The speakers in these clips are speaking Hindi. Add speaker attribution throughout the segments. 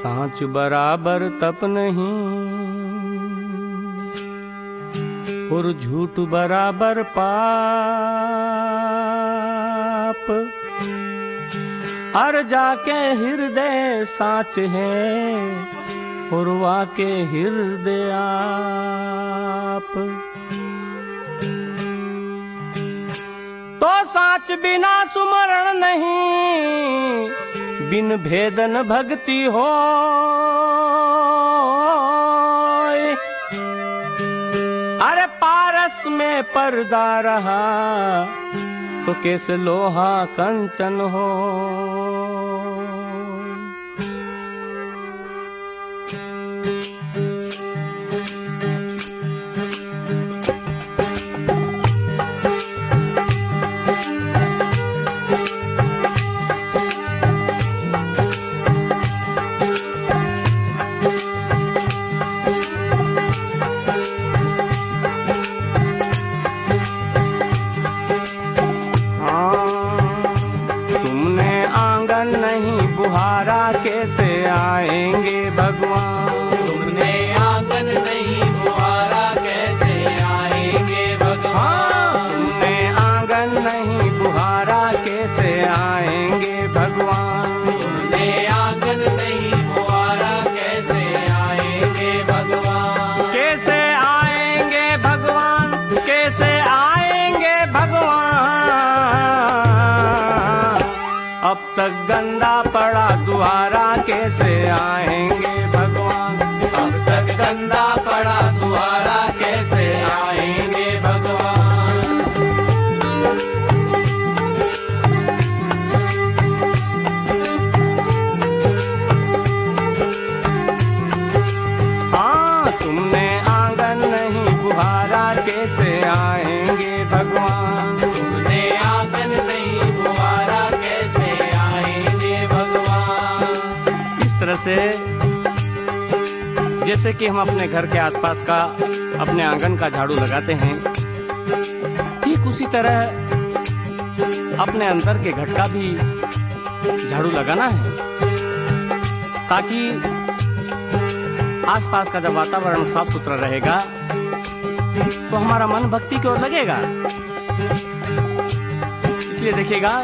Speaker 1: सांच बराबर तप नहीं और झूठ बराबर पाप। अर जाके हृदय सांच है और वाके हृदय आप। तो सांच बिना सुमरण नहीं, बिन भेदन भक्ति हो। अरे पारस में पर्दा रहा तो कैसे लोहा कंचन हो। बुहारा कैसे आएंगे भगवान।
Speaker 2: तुमने आंगन नहीं बुहारा कैसे आएंगे भगवान।
Speaker 1: तुमने आंगन नहीं बुहारा कैसे आएंगे भगवान।
Speaker 2: तुमने आंगन नहीं बुहारा कैसे आएंगे भगवान।
Speaker 1: कैसे आएंगे भगवान, कैसे आएंगे भगवान। अब तक गंदा पड़ा दुआरा कैसे आएंगे भगवान।
Speaker 2: अब तक गंदा पड़ा दुआरा कैसे आएंगे भगवान।
Speaker 1: हाँ तुमने आंगन नहीं बुहारा कैसे आएंगे भगवान।
Speaker 2: तुमने आंगन नहीं बुहारा कैसे आएंगे भगवान।
Speaker 1: इस तरह से जैसे कि हम अपने घर के आसपास का, अपने आंगन का झाड़ू लगाते हैं, ठीक उसी तरह अपने अंदर के घट का भी झाड़ू लगाना है, ताकि आसपास का जब वातावरण साफ सुथरा रहेगा तो हमारा मन भक्ति की ओर लगेगा। इसलिए देखिएगा,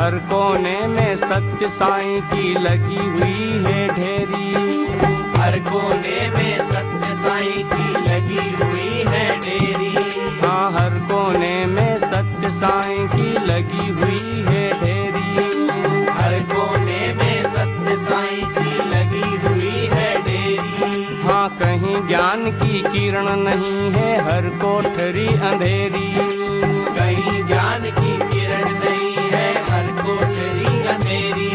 Speaker 1: हर कोने में सत्य साईं की लगी हुई है ढेरी।
Speaker 2: हर कोने में सत्य साईं की लगी हुई है ढेरी।
Speaker 1: हाँ हर कोने में सत्य साईं की लगी हुई है ढेरी।
Speaker 2: हर कोने में सत्य साईं की लगी हुई है ढेरी।
Speaker 1: हाँ कहीं ज्ञान की किरण नहीं है हर कोठरी अंधेरी।
Speaker 2: कहीं ज्ञान की किरण नहीं है हर कोठरी अंधेरी।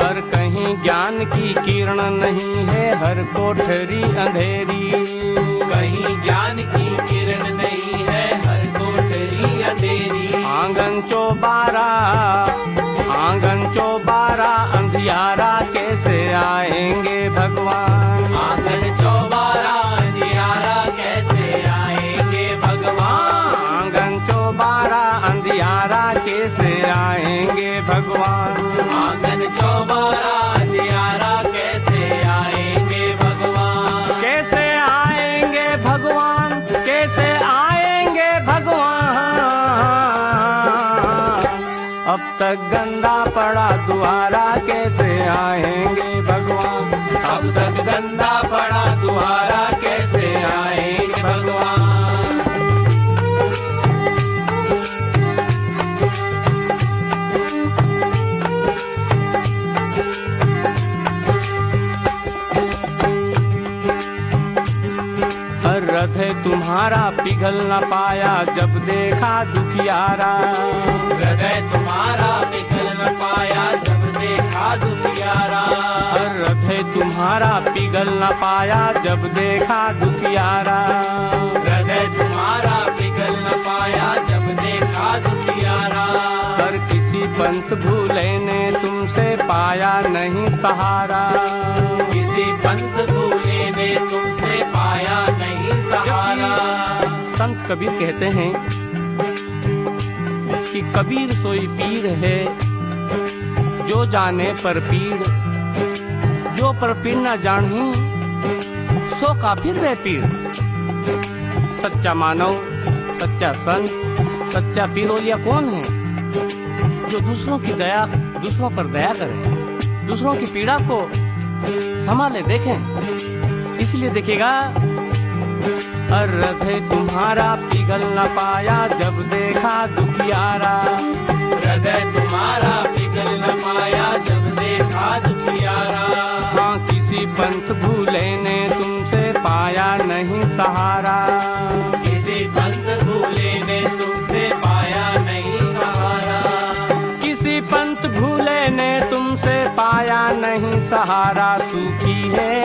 Speaker 1: हर कहीं ज्ञान की किरण नहीं है हर कोठरी अंधेरी।
Speaker 2: कहीं ज्ञान की किरण नहीं है हर कोठरी अंधेरी।
Speaker 1: आंगन चौबारा, आंगन चौबारा अंधियारा कैसे आएंगे भगवान।
Speaker 2: आंगन चौबारा अंधियारा कैसे आएंगे भगवान।
Speaker 1: आंगन चौबारा अंधियारा कैसे आएंगे भगवान।
Speaker 2: आंगन चौबारा अंधियारा कैसे आएंगे भगवान।
Speaker 1: कैसे आएंगे भगवान, कैसे आएंगे भगवान। अब तक गंदा पड़ा दुआरा कैसे आएंगे भगवान।
Speaker 2: अब तक गंदा पड़ा दुआरा कैसे आएंगे भगवान।
Speaker 1: हृदय तुम्हारा पिघल न पाया जब देखा दुखियारा।
Speaker 2: हृदय तुम्हारा पिघल न पाया जब देखा दुखियारा।
Speaker 1: हृदय तुम्हारा पिघल न पाया जब देखा दुखियारा।
Speaker 2: हृदय तुम्हारा पिघल न पाया जब देखा दुखियारा।
Speaker 1: हर किसी पंथ भूले ने तुमसे पाया नहीं सहारा।
Speaker 2: किसी पंथ भूले ने तुमसे पाया नहीं सहारा।
Speaker 1: संत कबीर कहते हैं कि कबीर सोई पीर है, जो जाने पर पीर, जो पर पीर न जानी सो काफिर वह पीर। सच्चा मानव, सच्चा संत, सच्चा पीर औलिया कौन है? जो दूसरों की दया, दूसरों पर दया करे, दूसरों की पीड़ा को संभाले देखें। इसलिए देखिएगा, हृदय तुम्हारा पिघल न पाया जब देखा दुखियारा।
Speaker 2: हृदय तुम्हारा पिघल न पाया जब देखा दुखियारा।
Speaker 1: हाँ, किसी पंथ भूले ने तुमसे पाया नहीं सहारा।
Speaker 2: किसी पंथ भूले ने तुमसे पाया नहीं सहारा।
Speaker 1: किसी पंथ भूले ने तुमसे पाया नहीं सहारा। सूखी है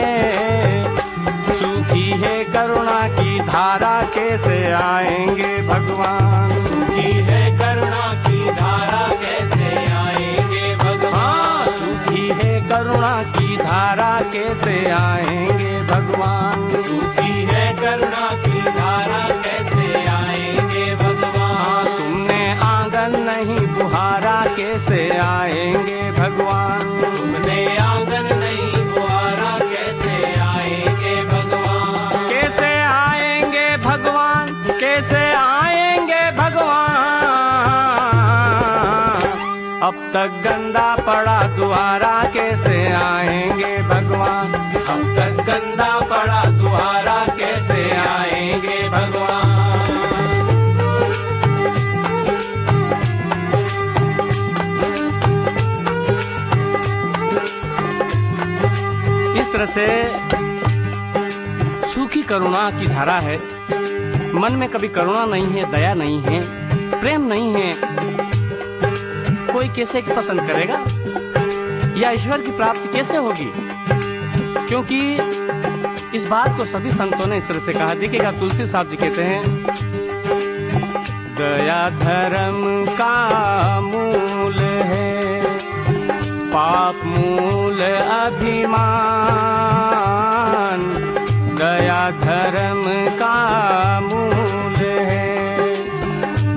Speaker 1: करुणा की धारा, कैसे आएंगे भगवान?
Speaker 2: सूखी है करुणा की धारा, कैसे आएंगे भगवान?
Speaker 1: सूखी है करुणा की धारा, कैसे आएंगे भगवान?
Speaker 2: सूखी है करुणा की धारा, कैसे आएंगे भगवान?
Speaker 1: तुमने आंगन नहीं बुहारा, कैसे आएंगे भगवान?
Speaker 2: तुमने आंगन नहीं बुहारा, कैसे आएंगे भगवान?
Speaker 1: कैसे आएंगे भगवान? कैसे आएंगे भगवान? अब तक गंदा पड़ा दुआरा, कैसे आएंगे भगवान?
Speaker 2: अब तक गंदा पड़ा दुआरा, कैसे आएंगे भगवान?
Speaker 1: इस तरह से सूखी करुणा की धारा है। मन में कभी करुणा नहीं है, दया नहीं है, प्रेम नहीं है, कोई कैसे पसंद करेगा? या ईश्वर की प्राप्ति कैसे होगी? क्योंकि इस बात को सभी संतों ने इस तरह से कहा। देखिएगा, तुलसी साहब जी कहते हैं, दया धर्म का मूल है, पाप मूल अभिमान। दया धर्म का मूल है,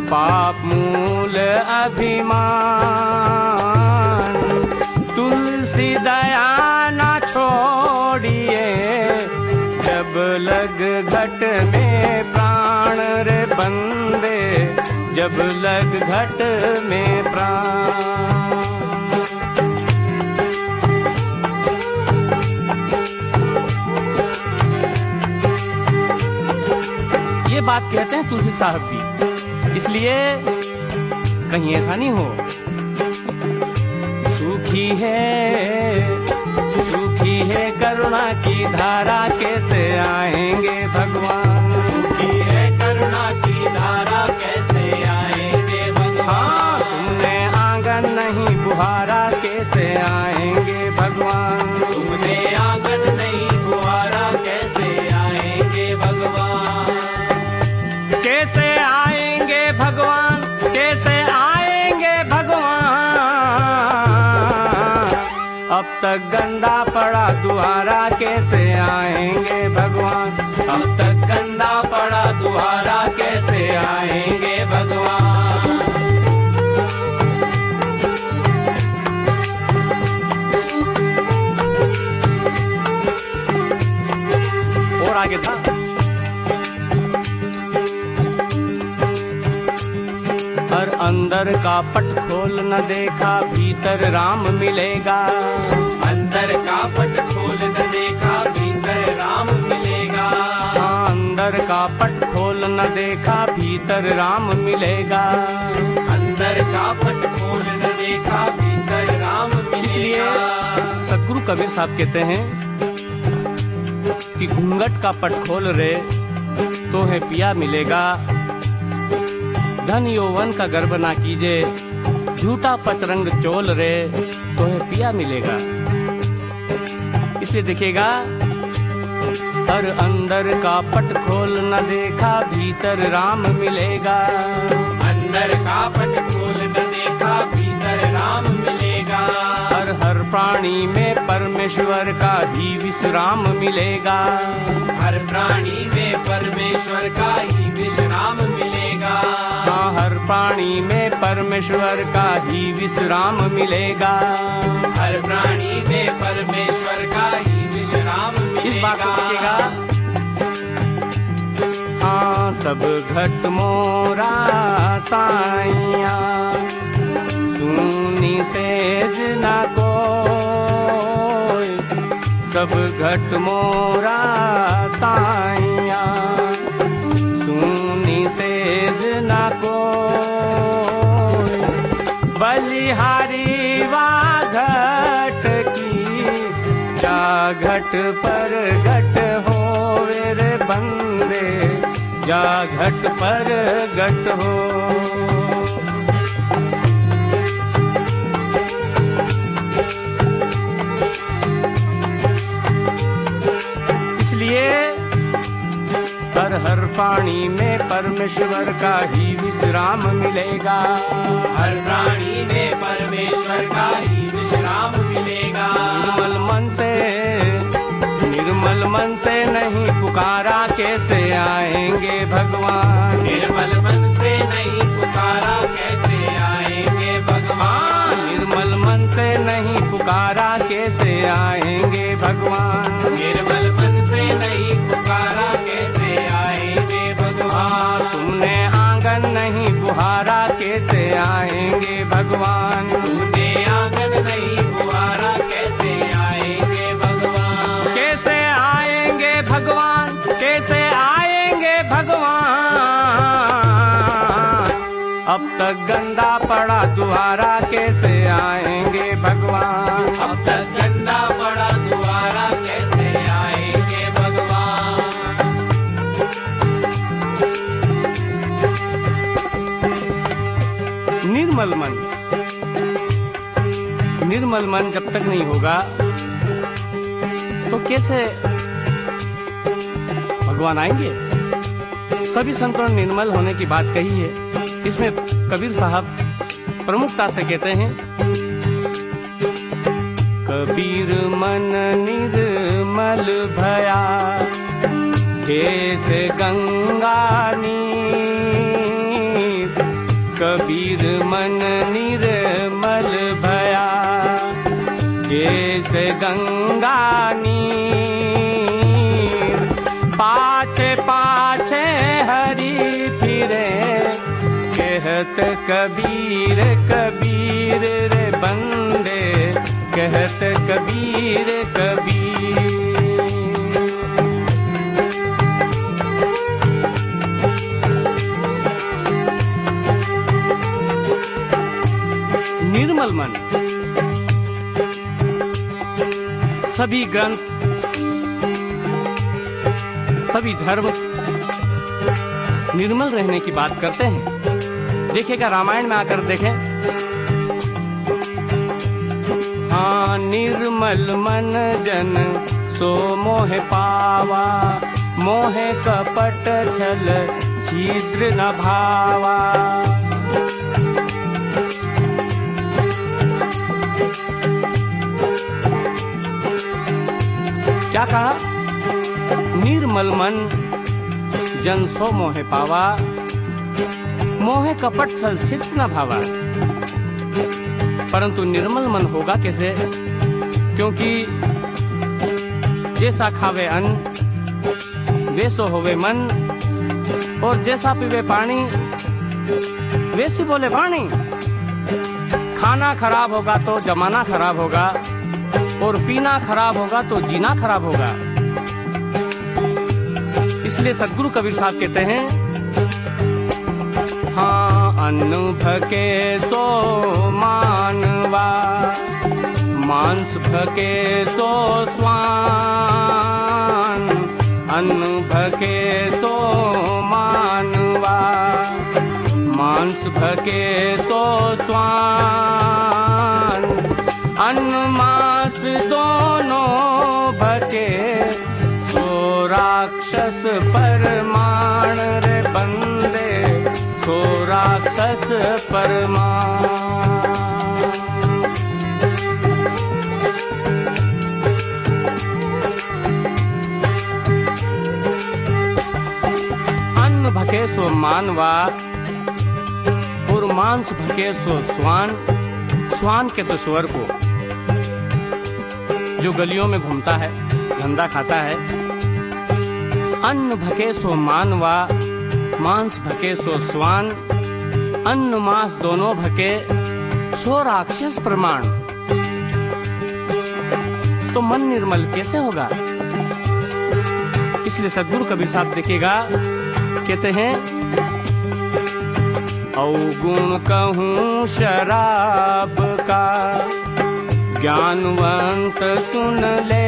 Speaker 1: पाप मूल अभिमान। तुलसी दया ना छोड़िए, जब लग घट में प्राण रे बंदे, जब लग घट में प्राण। ये बात कहते हैं तुलसी साहब भी, इसलिए कहीं ऐसा नहीं हो। सूखी है करुणा की धारा, कैसे आएंगे भगवान?
Speaker 2: सूखी है करुणा की धारा, कैसे आएंगे भगवान?
Speaker 1: तुमने आंगन नहीं बुहारा, कैसे आएंगे भगवान?
Speaker 2: तुमने आंगन नहीं बुहारा, कैसे आएंगे भगवान?
Speaker 1: कैसे आएंगे भगवान? कैसे आएंगे भगवान? अब तक गंदा पड़ा दुआरा, कैसे आएंगे भगवान?
Speaker 2: अब तक गंदा पड़ा दुआरा, कैसे आएंगे भगवान?
Speaker 1: और आगे था, हर अंदर का पट खोल न देखा, भीतर राम मिलेगा।
Speaker 2: अंदर का पट खोल न देखा, भीतर राम मिलेगा।
Speaker 1: हाँ, अंदर का पट खोल न देखा, भीतर राम मिलेगा।
Speaker 2: अंदर का पट खोल न देखा, भीतर राम
Speaker 1: इसलिए
Speaker 2: मिलेगा।
Speaker 1: सदगुरु कबीर साहब कहते हैं कि घूंघट का पट खोल रे, तो है पिया मिलेगा। धन यौवन का गर्व ना कीजे, झूठा पचरंग चोल रे, तो है पिया मिलेगा। इसलिए देखिएगा, हर अंदर का पट खोल न देखा, भीतर राम मिलेगा।
Speaker 2: अंदर का पट खोल न देखा, भीतर राम मिलेगा।
Speaker 1: हर प्राणी में परमेश्वर का ही विश्राम मिलेगा।
Speaker 2: हर प्राणी में परमेश्वर का ही विश्राम मिलेगा।
Speaker 1: हाँ, हर प्राणी में परमेश्वर का ही विश्राम मिलेगा।
Speaker 2: हर प्राणी में परमेश्वर का ही विश्राम मिलेगा।
Speaker 1: इस बात को लिखेगा। हाँ सब घट मोरा साइया, सुनी सेज न कोई। सब घट मोरा साइया, सुनी सेज न कोई। बलिहारी वा घट की, जा घट पर घट होवे रे बंदे, जा घट पर घट हो। इसलिए हर प्राणी में परमेश्वर का ही विश्राम मिलेगा।
Speaker 2: हर प्राणी में परमेश्वर का ही विश्राम मिलेगा।
Speaker 1: निर्मल मन से नहीं पुकारा कैसे आएंगे भगवान।
Speaker 2: निर्मल मन से नहीं पुकारा कैसे आएंगे भगवान।
Speaker 1: निर्मल मन से नहीं पुकारा कैसे आएंगे भगवान।
Speaker 2: निर्मल मन से नहीं पुकारा कैसे आएंगे भगवान।
Speaker 1: तुमने आंगन नहीं बुहारा कैसे आएंगे भगवान।
Speaker 2: तुमने आंगन नहीं बुहारा कैसे आएंगे भगवान।
Speaker 1: कैसे आएंगे भगवान, कैसे आएंगे भगवान। अब तक गंदा पड़ा दुआरा कैसे आएंगे भगवान।
Speaker 2: अब तक गंदा पड़ा दुआरा कैसे आएंगे भगवान।
Speaker 1: निर्मल मन जब तक नहीं होगा तो कैसे भगवान आएंगे। सभी संतों ने निर्मल होने की बात कही है। इसमें कबीर साहब प्रमुखता से कहते हैं, कबीर मन निर्मल भया, जैसे गंगा नीर। कबीर मन निर्मल भया, जैसे गंगा नीर। पाछे पाछे हरि फिरे, कहत कबीर कबीर रे बंदे, कहत कबीर कबीर। निर्मल मन सभी ग्रंथ, सभी धर्म निर्मल रहने की बात करते हैं। देखिएगा रामायण में आकर देखें, हाँ निर्मल मन जन सो मोह पावा, मोह कपट छल छिद्र न भावा। क्या कहा? निर्मल मन जन सो मोह पावा, मोह कपट छल छिद्र न भावा। परंतु निर्मल मन होगा कैसे? क्योंकि जैसा खावे अन्न वैसो होवे मन, और जैसा पीवे पानी वैसी बोले वाणी। खाना खराब होगा तो जमाना खराब होगा, और पीना खराब होगा तो जीना खराब होगा। इसलिए सद्गुरु कबीर साहब कहते हैं, हाँ अन्न भके सो मानवा, मांस भके सो स्वान। अन्न भके सो मानवा, मांस भके सो स्वान। अन्न मांस दोनों भके, सो राक्षस परमाण रे बंदे, सो राक्षस परमाण। अन्न भके सो मानवा, और मांस भके सो स्वान, स्वान के तो सुअर को जो गलियों में घूमता है, धंधा खाता है। अन्न भके सो मानवा, मांस भके सो स्वान, अन्न मांस दोनों भके सो राक्षस प्रमाण। तो मन निर्मल कैसे होगा? इसलिए सद्गुरु कबीर साहब देखिएगा, कहते हैं अवगुण कहूं शराब का, ज्ञानवंत सुन ले।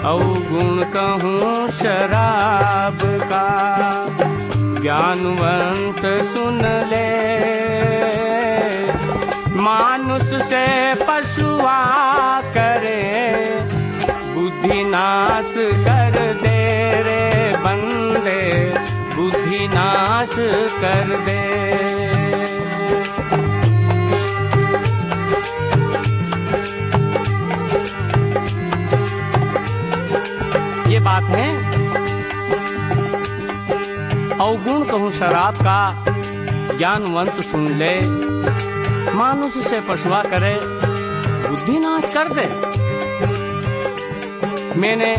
Speaker 1: अवगुण कहूं शराब का, ज्ञानवंत सुन ले। मानुष से पशुआ करे, बुद्धि नाश कर दे रे बंदे, बुद्धि नाश कर दे। ये बात है। अवगुण कहूं शराब का, ज्ञानवंत सुन ले। मानुष से पशुआ करे, बुद्धि नाश कर दे। मैंने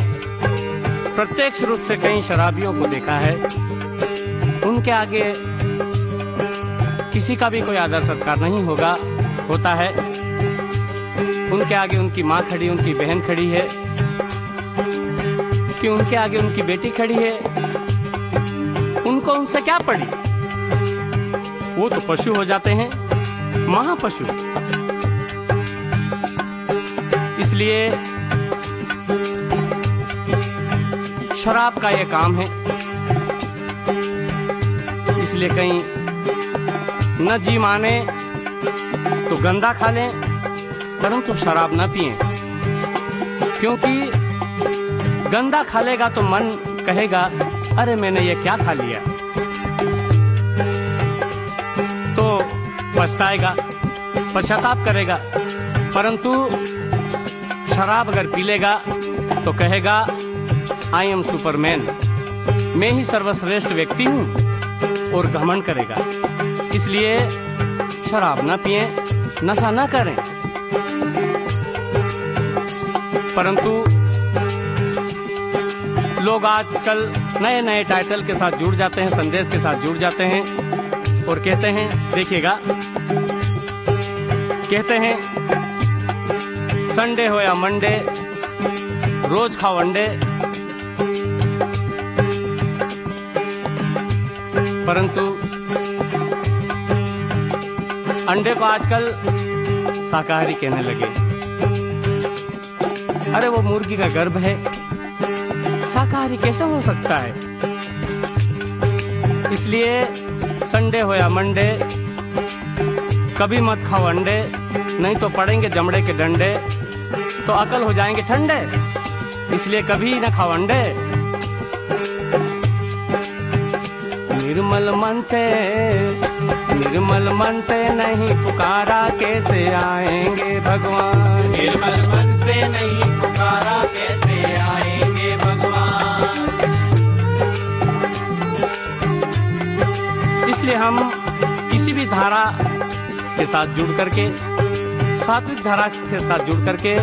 Speaker 1: प्रत्यक्ष रूप से कई शराबियों को देखा है, उनके आगे किसी का भी कोई आदर सत्कार नहीं होता है। उनके आगे उनकी माँ खड़ी, उनकी बहन खड़ी है, कि उनके आगे उनकी बेटी खड़ी है। उनको उनसे क्या पड़ी? वो तो पशु हो जाते हैं, महापशु। इसलिए शराब का ये काम है। इसलिए कहीं न जी माने तो गंदा खा लें, परंतु शराब न पिएं, क्योंकि गंदा खा लेगा तो मन कहेगा अरे मैंने ये क्या खा लिया, तो पछताएगा, पश्चाताप करेगा। परंतु शराब अगर पी लेगा तो कहेगा आई एम सुपरमैन, मैं ही सर्वश्रेष्ठ व्यक्ति हूँ, और घमंड करेगा। इसलिए शराब ना पिएं, नशा ना करें। परंतु लोग आजकल नए नए टाइटल के साथ जुड़ जाते हैं, संदेश के साथ जुड़ जाते हैं और कहते हैं, देखिएगा, कहते हैं संडे हो या मंडे रोज खाओ अंडे। परंतु अंडे को आजकल शाकाहारी कहने लगे। अरे वो मुर्गी का गर्भ है, शाकाहारी कैसे हो सकता है? इसलिए संडे हो या मंडे कभी मत खाओ अंडे, नहीं तो पड़ेंगे जमड़े के डंडे, तो अकल हो जाएंगे ठंडे। इसलिए कभी न खाओ अंडे। निर्मल मन से नहीं पुकारा, कैसे आएंगे भगवान?
Speaker 2: निर्मल मन से नहीं पुकारा, कैसे आएंगे भगवान?
Speaker 1: इसलिए हम किसी भी धारा के साथ जुड़ करके, सात्विक धारा के साथ जुड़ करके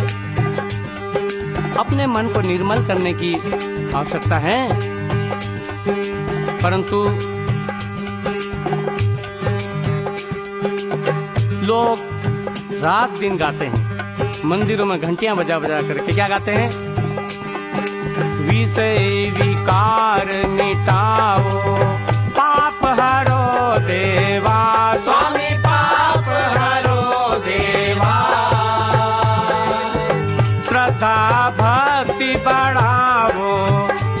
Speaker 1: अपने मन को निर्मल करने की आवश्यकता है। परंतु लोग रात दिन गाते हैं, मंदिरों में घंटियां बजा बजा करके क्या गाते हैं? विषय विकार मिटाओ, पाप हरो देवा,
Speaker 2: स्वामी पाप हरो देवा।
Speaker 1: श्रद्धा भक्ति बढ़ाओ,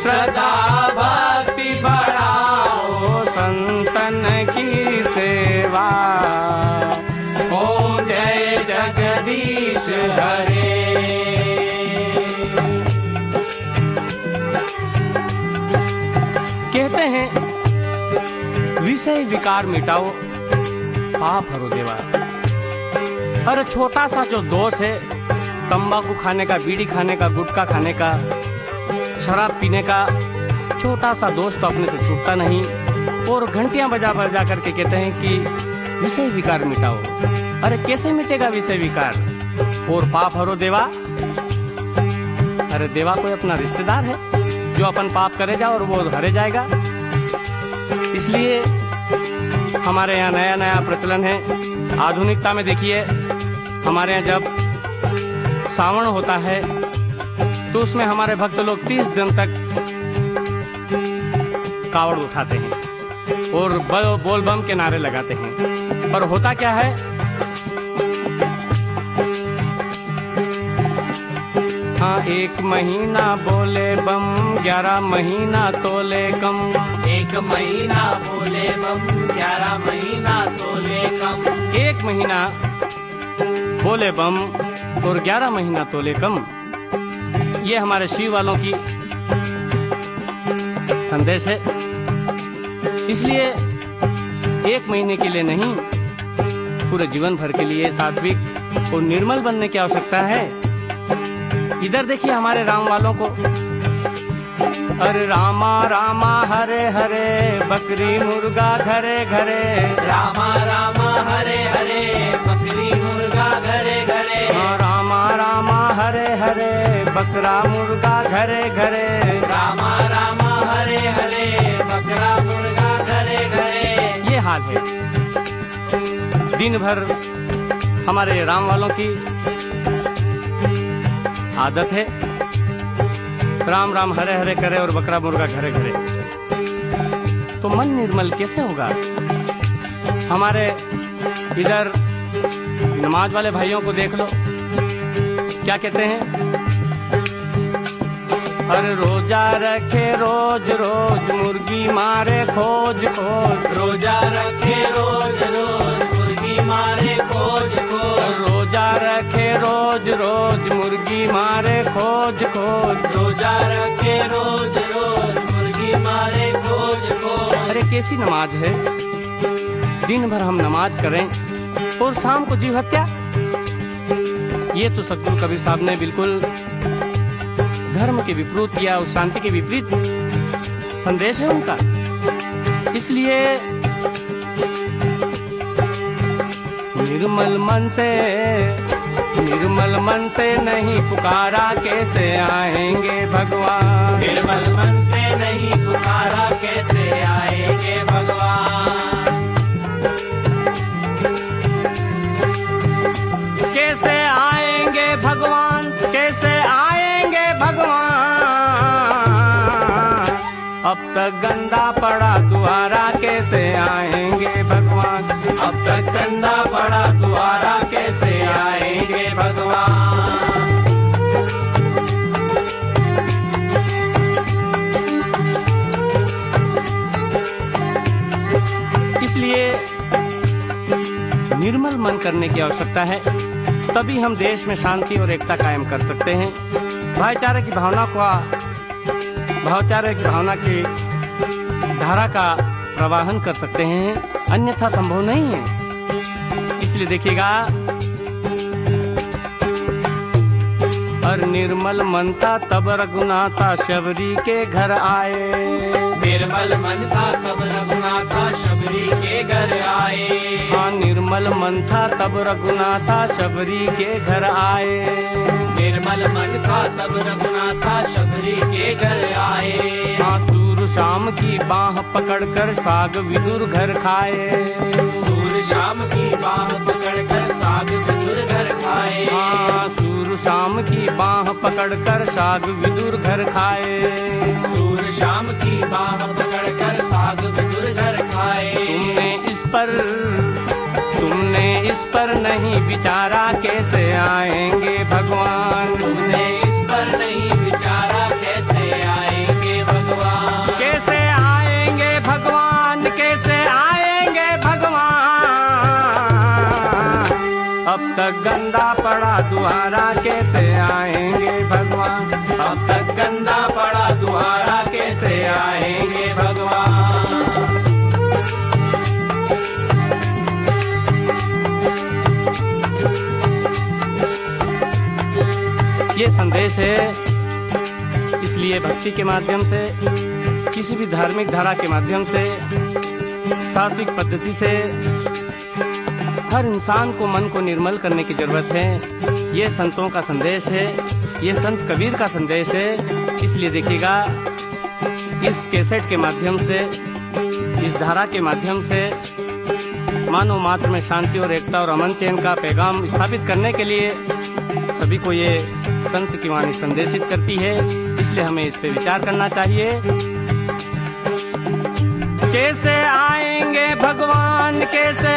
Speaker 2: श्रद्धा भक्ति बढ़ाओ,
Speaker 1: संतन की सेवा।
Speaker 2: ओम जय जगदीश हरे।
Speaker 1: कहते हैं विषय विकार मिटाओ, पाप हरो देवा। अरे छोटा सा जो दोष है, तंबाकू खाने का, बीड़ी खाने का, गुटखा खाने का, शराब पीने का, छोटा सा दोष तो अपने से छूटता नहीं। और घंटियां बजा बजा करके कहते हैं कि विषय विकार मिटाओ। अरे कैसे मिटेगा विषय विकार? और पाप हरो देवा। अरे देवा कोई अपना रिश्तेदार है जो अपन पाप करे जा और वो हरे जाएगा। इसलिए हमारे यहाँ नया नया प्रचलन है। आधुनिकता में देखिए, हमारे यहाँ जब सावन होता है तो उसमें हमारे भक्त लोग 30 दिन तक कावड़ उठाते हैं और बोल बम के नारे लगाते हैं। पर होता क्या है, हाँ 1 महीना बोले बम, 11 महीना तोले कम।
Speaker 2: 1 महीना बोले बम, 11 महीना तोले कम।
Speaker 1: 1 महीना बोले बम और 11 महीना तोले कम। ये हमारे शिव वालों की संदेश है। इसलिए 1 महीने के लिए नहीं, पूरे जीवन भर के लिए सात्विक और निर्मल बनने की आवश्यकता है। इधर देखिए हमारे राम वालों को, अरे रामा रामा हरे हरे, बकरी मुर्गा घरे घरे।
Speaker 2: रामा रामा हरे हरे, बकरी मुर्गा घरे घरे।
Speaker 1: हाँ रामा रामा हरे हरे, बकरा मुर्गा घरे घरे।
Speaker 2: रामा रामा हरे हरे, बकरा मुर्गा घरे घरे।
Speaker 1: ये हाल है दिन भर हमारे राम वालों की आदत है, राम राम हरे हरे करे और बकरा मुर्गा घरे घरे। तो मन निर्मल कैसे होगा? हमारे इधर नमाज वाले भाइयों को देख लो, क्या कहते हैं, अरे रोजा रखे रोज रोज, मुर्गी मारे खोज खोज।
Speaker 2: रोजा रखे रोज रोज, मुर्गी मारे खोज खोज।
Speaker 1: रोजा रखे रोज रोज, मुर्गी मारे खोज खोज।
Speaker 2: रोजा रखे रोज रोज, मुर्गी मारे खोज खोज।
Speaker 1: अरे कैसी नमाज है? दिन भर हम नमाज करें और शाम को जीव हत्या। ये तो सतगुरु कबीर साहब ने बिल्कुल धर्म के विपरीत या उस शांति के विपरीत संदेश है उनका। इसलिए निर्मल मन से नहीं पुकारा, कैसे आएंगे भगवान?
Speaker 2: निर्मल मन से नहीं पुकारा, कैसे आएंगे भगवान?
Speaker 1: कैसे आएंगे भगवान? कैसे आएंगे भगवान? अब तक गंदा पड़ा द्वारा, कैसे आएंगे भगवान?
Speaker 2: अब तक गंदा पड़ा द्वारा, कैसे आएंगे भगवान?
Speaker 1: इसलिए निर्मल मन करने की आवश्यकता है, तभी हम देश में शांति और एकता कायम कर सकते हैं। भाईचारे की भावना की धारा का प्रवाहन कर सकते हैं, अन्यथा संभव नहीं है। इसलिए देखिएगा, और निर्मल मन था तब रघुनाथा शबरी के घर आए।
Speaker 2: निर्मल मन था तब रघुनाथा शबरी के घर आए।
Speaker 1: हाँ निर्मल मन था तब रघुनाथा शबरी के घर आए।
Speaker 2: निर्मल मन था तब रघुनाथा शबरी के घर आए।
Speaker 1: हाँ सूर शाम की बाह पकड़कर साग विदुर घर खाए।
Speaker 2: सूर शाम की बाह पकड़कर साग विदुर घर खाए।
Speaker 1: हाँ सूर शाम की बाह पकड़कर साग विदुर घर खाए।
Speaker 2: सूर शाम की बाह पकड़कर साग विदुर घर खाए।
Speaker 1: तुमने इस पर नहीं विचारा, कैसे आएंगे भगवान?
Speaker 2: तुमने इस पर नहीं विचारा, कैसे आएंगे भगवान?
Speaker 1: कैसे आएंगे भगवान? कैसे आएंगे भगवान? अब तक गंदा पड़ा द्वारा, कैसे आएंगे भगवान?
Speaker 2: अब तक गंदा पड़ा द्वारा, कैसे आएंगे भगवान?
Speaker 1: ये संदेश है। इसलिए इसलिए भक्ति के माध्यम से, किसी भी धार्मिक धारा के माध्यम से, सात्विक पद्धति से हर इंसान को मन को निर्मल करने की जरूरत है। ये संतों का संदेश है, ये संत कबीर का संदेश है। इसलिए देखिएगा, इस कैसेट के माध्यम से, इस धारा के माध्यम से मानव मात्र में शांति और एकता और अमन चैन का पैगाम स्थापित करने के लिए सभी को ये संत की वाणी संदेशित करती है। इसलिए हमें इस पे विचार करना चाहिए। कैसे आएंगे भगवान, कैसे